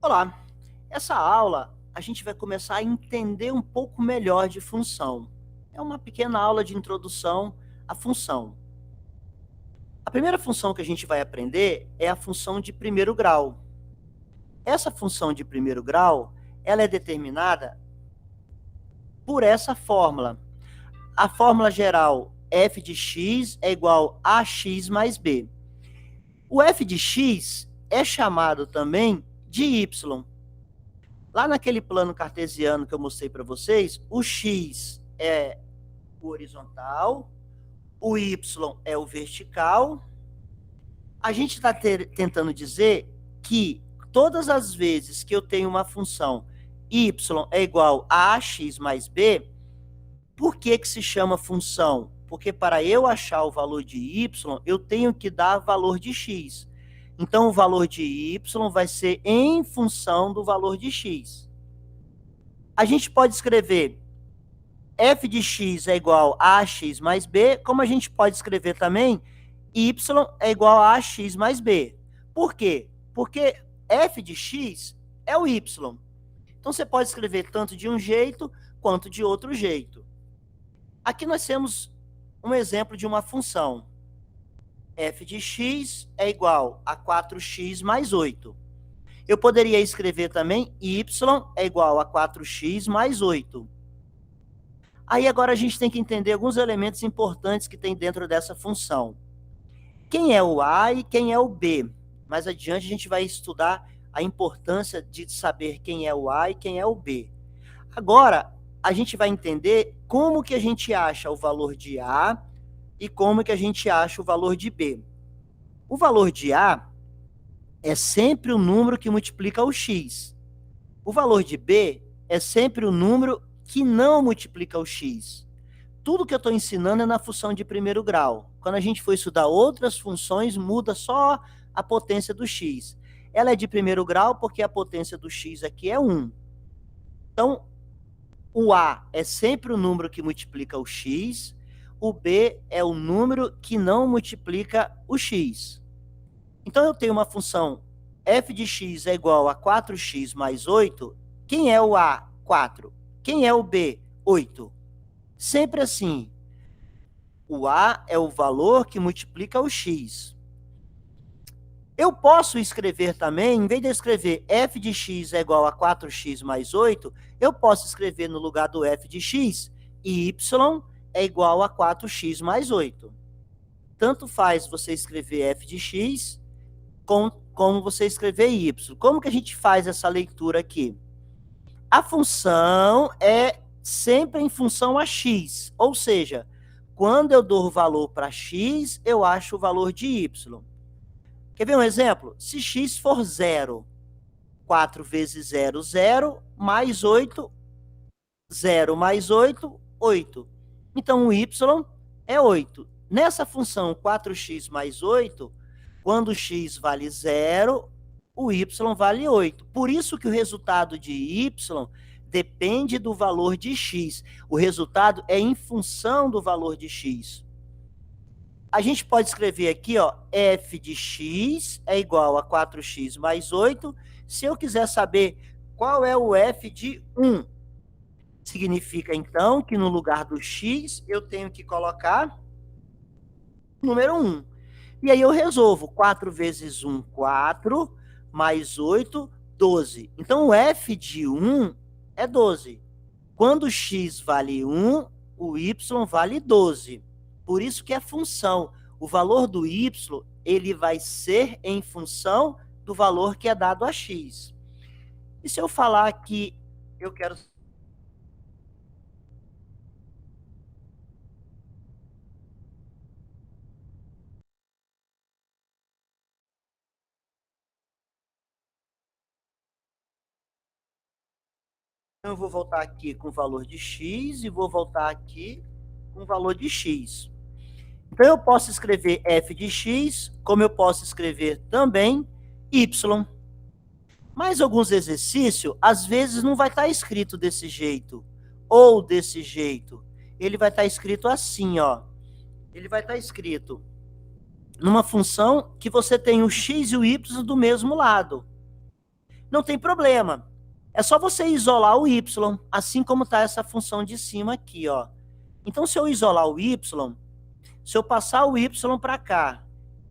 Olá, essa aula a gente vai começar a entender um pouco melhor de função. É uma pequena aula de introdução à função. A primeira função que a gente vai aprender é a função de primeiro grau. Essa função de primeiro grau, ela é determinada por essa fórmula. A fórmula geral f de x é igual a x mais b. O f de x é chamado também de y. Lá naquele plano cartesiano que eu mostrei para vocês, o x é o horizontal, o y é o vertical. A gente está tentando dizer que todas as vezes que eu tenho uma função y é igual a ax mais b, por que se chama função? Porque para eu achar o valor de y, eu tenho que dar valor de x. Então, o valor de y vai ser em função do valor de x. A gente pode escrever f de x é igual a ax mais b, como a gente pode escrever também y é igual a ax mais b. Por quê? Porque f de x é o y. Então, você pode escrever tanto de um jeito quanto de outro jeito. Aqui nós temos um exemplo de uma função. F de x é igual a 4x mais 8. Eu poderia escrever também y é igual a 4x mais 8. Aí agora a gente tem que entender alguns elementos importantes que tem dentro dessa função. Quem é o a e quem é o b? Mais adiante a gente vai estudar a importância de saber quem é o a e quem é o b. Agora, a gente vai entender como que a gente acha o valor de a e como que a gente acha o valor de b. O valor de a é sempre o número que multiplica o x. O valor de b é sempre o número que não multiplica o x. Tudo que eu estou ensinando é na função de primeiro grau. Quando a gente for estudar outras funções, muda só a potência do x. Ela é de primeiro grau porque a potência do x aqui é 1. Então, o a é sempre o número que multiplica o x, o b é o número que não multiplica o x. Então, eu tenho uma função f de x é igual a 4x mais 8. Quem é o a? 4. Quem é o b? 8. Sempre assim. O a é o valor que multiplica o x. Eu posso escrever também, em vez de eu escrever f de x é igual a 4x mais 8, eu posso escrever no lugar do f de x, y é igual a 4x mais 8. Tanto faz você escrever f de x como você escrever y. Como que a gente faz essa leitura aqui? A função é sempre em função a x, ou seja, quando eu dou valor para x, eu acho o valor de y. Quer ver um exemplo? Se x for 0, 4 vezes 0, 0, mais 8, 0 mais 8, 8. Então, o y é 8. Nessa função 4x mais 8, quando x vale 0, o y vale 8. Por isso que o resultado de y depende do valor de x. O resultado é em função do valor de x. A gente pode escrever aqui, ó, f de x é igual a 4x mais 8. Se eu quiser saber qual é o f de 1, significa, então, que no lugar do x, eu tenho que colocar o número 1. E aí eu resolvo. 4 vezes 1, 4, mais 8, 12. Então, o f de 1 é 12. Quando x vale 1, o y vale 12. Por isso que é função. O valor do y, ele vai ser em função do valor que é dado a x. E se eu falar que eu quero... Eu vou voltar aqui com o valor de x e vou voltar aqui com o valor de x. Então, eu posso escrever f de x, como eu posso escrever também y. Mas alguns exercícios, às vezes, não vai estar escrito desse jeito, ou desse jeito. Ele vai estar escrito assim, ó. Ele vai estar escrito numa função que você tem o x e o y do mesmo lado. Não tem problema. É só você isolar o y, assim como está essa função de cima aqui, ó. Então, se eu isolar o y, se eu passar o y para cá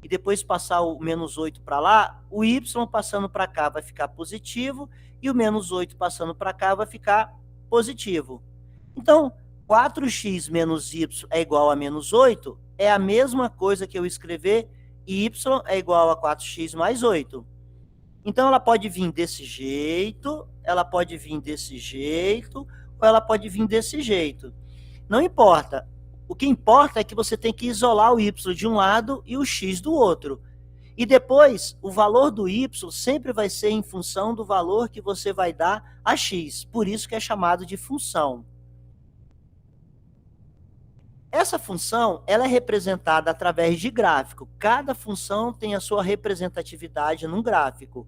e depois passar o menos 8 para lá, o y passando para cá vai ficar positivo e o menos 8 passando para cá vai ficar positivo. Então, 4x menos y é igual a menos 8 é a mesma coisa que eu escrever y é igual a 4x mais 8. Então, ela pode vir desse jeito, ela pode vir desse jeito, ou ela pode vir desse jeito. Não importa. O que importa é que você tem que isolar o y de um lado e o x do outro. E depois, o valor do y sempre vai ser em função do valor que você vai dar a x. Por isso que é chamado de função. Essa função ela é representada através de gráfico. Cada função tem a sua representatividade num gráfico.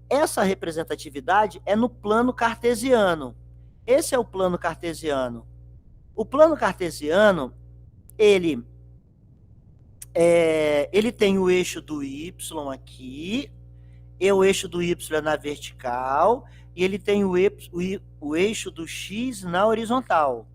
Essa representatividade é no plano cartesiano. Esse é o plano cartesiano. O plano cartesiano, ele tem o eixo do y aqui, e o eixo do y é na vertical, e ele tem o eixo do x na horizontal.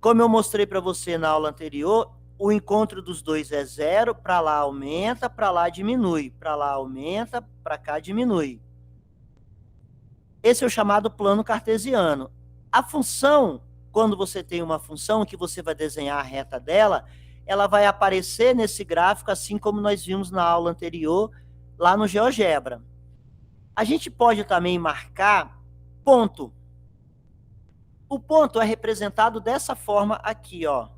Como eu mostrei para você na aula anterior, o encontro dos dois é zero, para lá aumenta, para lá diminui, para lá aumenta, para cá diminui. Esse é o chamado plano cartesiano. A função, quando você tem uma função que você vai desenhar a reta dela, ela vai aparecer nesse gráfico, assim como nós vimos na aula anterior, lá no GeoGebra. A gente pode também marcar ponto. O ponto é representado dessa forma aqui, ó.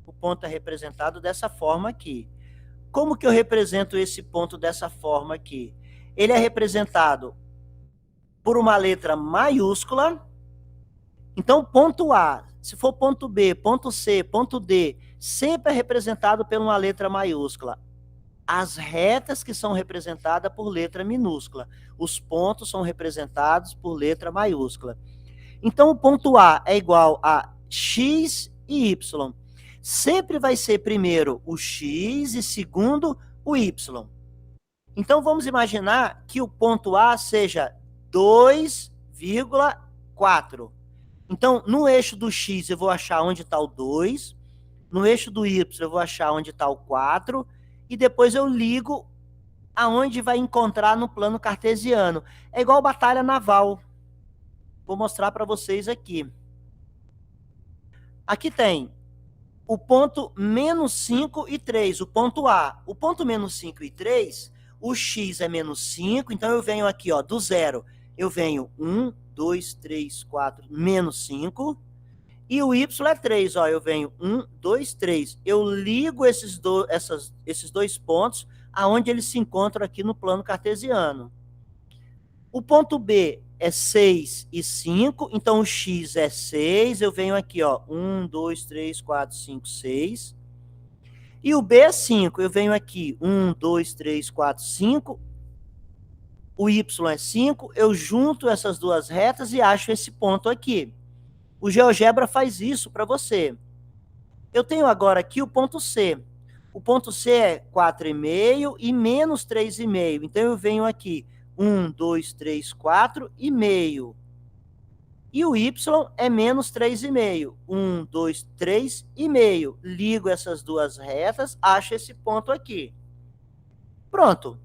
O ponto é representado dessa forma aqui. Como que eu represento esse ponto dessa forma aqui? Ele é representado por uma letra maiúscula. Então, ponto A, se for ponto B, ponto C, ponto D, sempre é representado por uma letra maiúscula. As retas que são representadas por letra minúscula. Os pontos são representados por letra maiúscula. Então, o ponto A é igual a x e y. Sempre vai ser primeiro o x e segundo o y. Então, vamos imaginar que o ponto A seja 2,4. Então, no eixo do x eu vou achar onde está o 2, no eixo do y eu vou achar onde está o 4, e depois eu ligo aonde vai encontrar no plano cartesiano. É igual batalha naval. Vou mostrar para vocês aqui. Aqui tem o ponto menos 5 e 3, o ponto A. O ponto menos 5 e 3, o x é menos 5, então eu venho aqui, ó, do zero. Eu venho 1, 2, 3, 4, menos 5. E o y é 3, ó, eu venho 1, 2, 3. Eu ligo esses dois pontos aonde eles se encontram aqui no plano cartesiano. O ponto B é 6 e 5, então o x é 6, eu venho aqui, ó, 1, 2, 3, 4, 5, 6. E o B é 5, eu venho aqui, 1, 2, 3, 4, 5. O y é 5, eu junto essas duas retas e acho esse ponto aqui. O GeoGebra faz isso para você. Eu tenho agora aqui o ponto C. O ponto C é 4,5 e menos 3,5. Então, eu venho aqui, 1, 2, 3, 4 e meio. E o y é menos 3,5. 1, 2, 3 e meio. Ligo essas duas retas, acho esse ponto aqui. Pronto.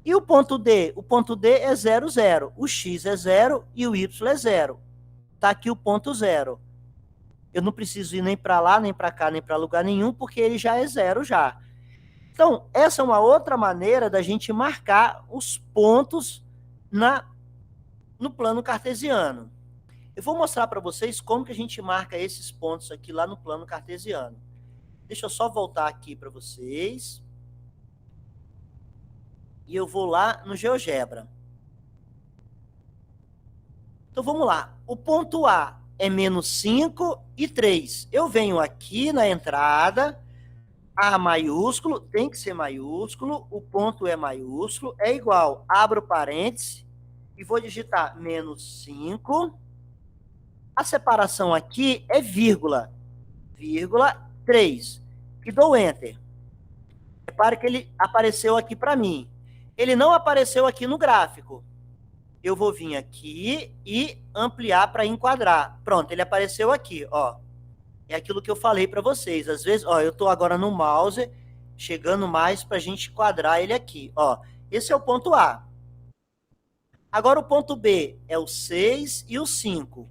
E o ponto D? O ponto D é 0, 0. O x é 0 e o y é 0. Está aqui o ponto 0. Eu não preciso ir nem para lá, nem para cá, nem para lugar nenhum, porque ele já é 0 já. Então, essa é uma outra maneira da gente marcar os pontos no plano cartesiano. Eu vou mostrar para vocês como que a gente marca esses pontos aqui lá no plano cartesiano. Deixa eu só voltar aqui para vocês. E eu vou lá no GeoGebra. Então, vamos lá. O ponto A é menos 5 e 3. Eu venho aqui na entrada, A maiúsculo, tem que ser maiúsculo, o ponto é maiúsculo, é igual, abro parênteses, e vou digitar menos 5. A separação aqui é vírgula, 3. E dou Enter. Repare que ele apareceu aqui para mim. Ele não apareceu aqui no gráfico. Eu vou vir aqui e ampliar para enquadrar. Pronto, ele apareceu aqui, ó. É aquilo que eu falei para vocês. Às vezes, ó, eu estou agora no mouse, chegando mais para a gente quadrar ele aqui, ó. Esse é o ponto A. Agora o ponto B é o 6 e o 5.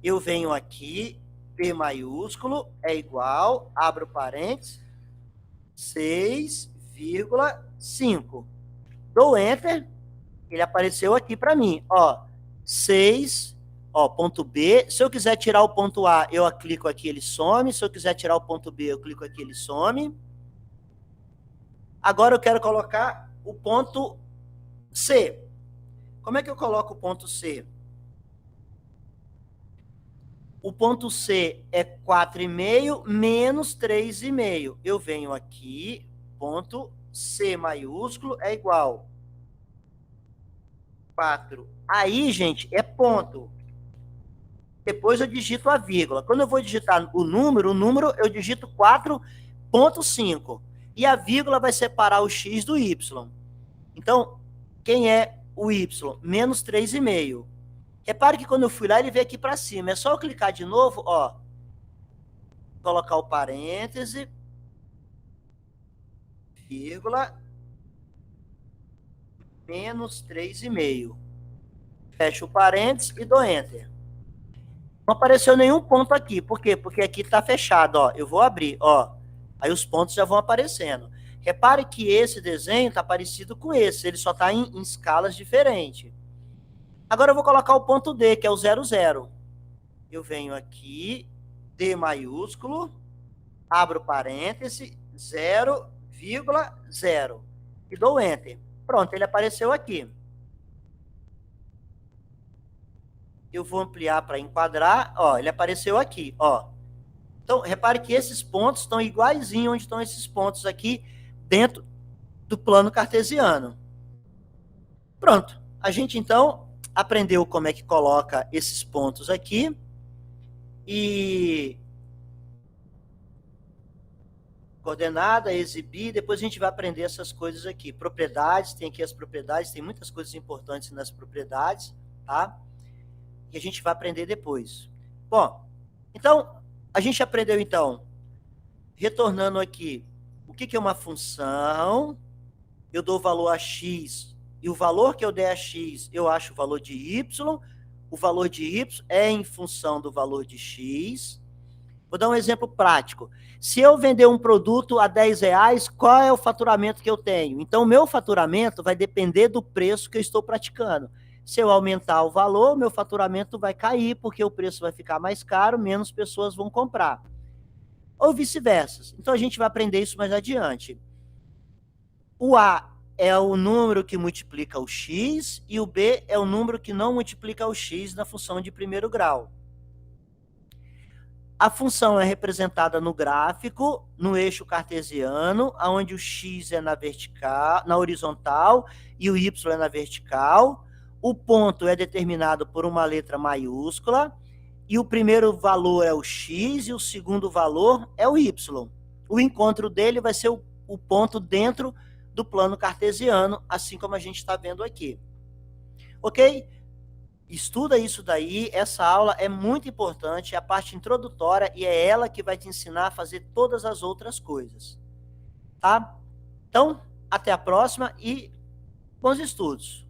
Eu venho aqui, P maiúsculo é igual, abro parênteses, 6,5. Dou Enter, ele apareceu aqui para mim, ó, 6, ó, ponto B. Se eu quiser tirar o ponto A, eu clico aqui, ele some. Se eu quiser tirar o ponto B, eu clico aqui, ele some. Agora eu quero colocar o ponto C. Como é que eu coloco o ponto C? O ponto C é 4,5 menos 3,5. Eu venho aqui, ponto C maiúsculo é igual 4. Aí, gente, é ponto. Depois eu digito a vírgula. Quando eu vou digitar o número eu digito 4,5. E a vírgula vai separar o x do y. Então, quem é o y? Menos 3,5. Repare que quando eu fui lá, ele veio aqui para cima. É só eu clicar de novo, ó. Colocar o parêntese, vírgula, menos 3,5. Fecho o parêntese e dou Enter. Não apareceu nenhum ponto aqui. Por quê? Porque aqui está fechado, ó. Eu vou abrir, ó. Aí os pontos já vão aparecendo. Repare que esse desenho está parecido com esse. Ele só está em escalas diferentes. Agora eu vou colocar o ponto D, que é o 0,0. Eu venho aqui, D maiúsculo, abro parêntese, 0,0. E dou Enter. Pronto, ele apareceu aqui. Eu vou ampliar para enquadrar, ó, ele apareceu aqui, ó. Então, repare que esses pontos estão iguaizinho onde estão esses pontos aqui dentro do plano cartesiano. Pronto. A gente, então, aprendeu como é que coloca esses pontos aqui e coordenada, exibir, depois a gente vai aprender essas coisas aqui. Propriedades, tem aqui as propriedades, tem muitas coisas importantes nas propriedades, tá? Que a gente vai aprender depois. Bom, então, a gente aprendeu, então, retornando aqui, o que é uma função, eu dou valor a x, e o valor que eu der a x, eu acho o valor de y é em função do valor de x. Vou dar um exemplo prático. Se eu vender um produto a R$10, qual é o faturamento que eu tenho? Então, o meu faturamento vai depender do preço que eu estou praticando. Se eu aumentar o valor, meu faturamento vai cair, porque o preço vai ficar mais caro, menos pessoas vão comprar. Ou vice-versa. Então, a gente vai aprender isso mais adiante. O A é o número que multiplica o x, e o B é o número que não multiplica o x na função de primeiro grau. A função é representada no gráfico, no eixo cartesiano, onde o x é na vertical, na horizontal, e o y é na vertical. O ponto é determinado por uma letra maiúscula, e o primeiro valor é o x, e o segundo valor é o y. O encontro dele vai ser o ponto dentro do plano cartesiano, assim como a gente está vendo aqui. Ok? Estuda isso daí, essa aula é muito importante, é a parte introdutória, e é ela que vai te ensinar a fazer todas as outras coisas. Tá? Então, até a próxima e bons estudos.